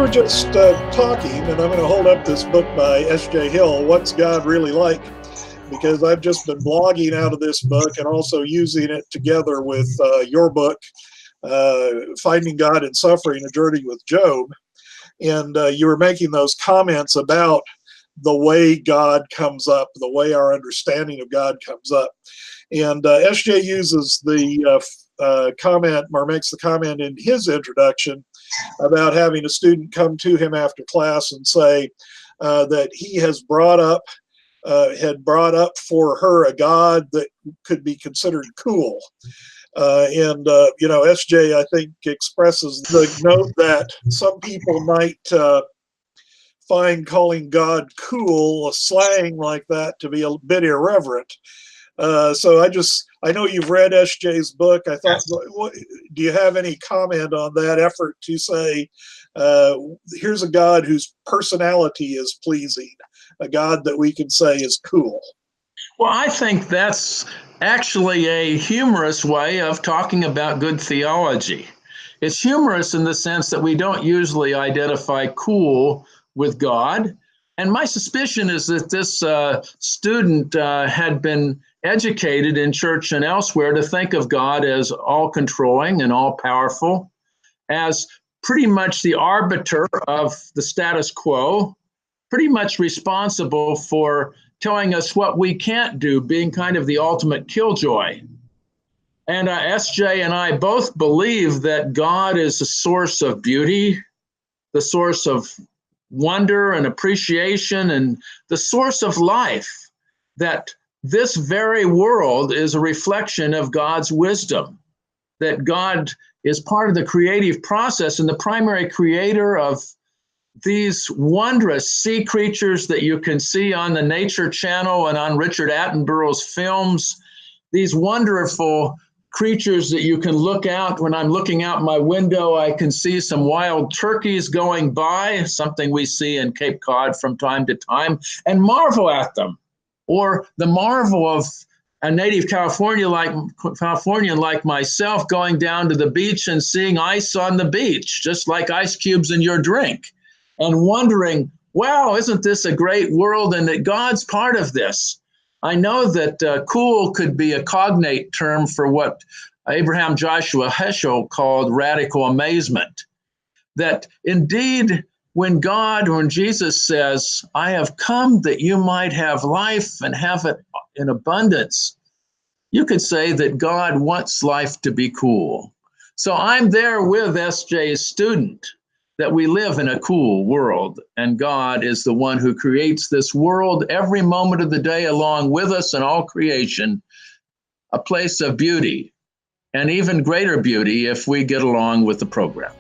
were just talking, and I'm going to hold up this book by S.J. Hill, What's God Really Like? Because I've just been blogging out of this book and also using it together with your book, Finding God in Suffering, A Journey with Job. And you were making those comments about the way God comes up, the way our understanding of God comes up. And S.J. uses the comment, or makes the comment in his introduction about having a student come to him after class and say that he has had brought up for her a God that could be considered cool. S.J., I think, expresses the note that some people might find calling God cool, a slang like that, to be a bit irreverent. So I know you've read S.J.'s book. I thought, do you have any comment on that effort to say, here's a God whose personality is pleasing, a God that we can say is cool? Well, I think that's actually a humorous way of talking about good theology. It's humorous in the sense that we don't usually identify cool with God. And my suspicion is that this student had been educated in church and elsewhere to think of God as all-controlling and all-powerful, as pretty much the arbiter of the status quo, pretty much responsible for telling us what we can't do, being kind of the ultimate killjoy. And S.J. and I both believe that God is the source of beauty, the source of wonder and appreciation, and the source of life, that this very world is a reflection of God's wisdom, that God is part of the creative process and the primary creator of these wondrous sea creatures that you can see on the Nature Channel and on Richard Attenborough's films, these wonderful creatures that you can look out. When I'm looking out my window, I can see some wild turkeys going by, something we see in Cape Cod from time to time, and marvel at them. Or the marvel of a native Californian like myself going down to the beach and seeing ice on the beach, just like ice cubes in your drink, and wondering, wow, isn't this a great world, and that God's part of this? I know that cool could be a cognate term for what Abraham Joshua Heschel called radical amazement. That indeed, when Jesus says, I have come that you might have life and have it in abundance, you could say that God wants life to be cool. So I'm there with S.J.'s student, that we live in a cool world, and God is the one who creates this world every moment of the day along with us and all creation, a place of beauty, and even greater beauty if we get along with the program.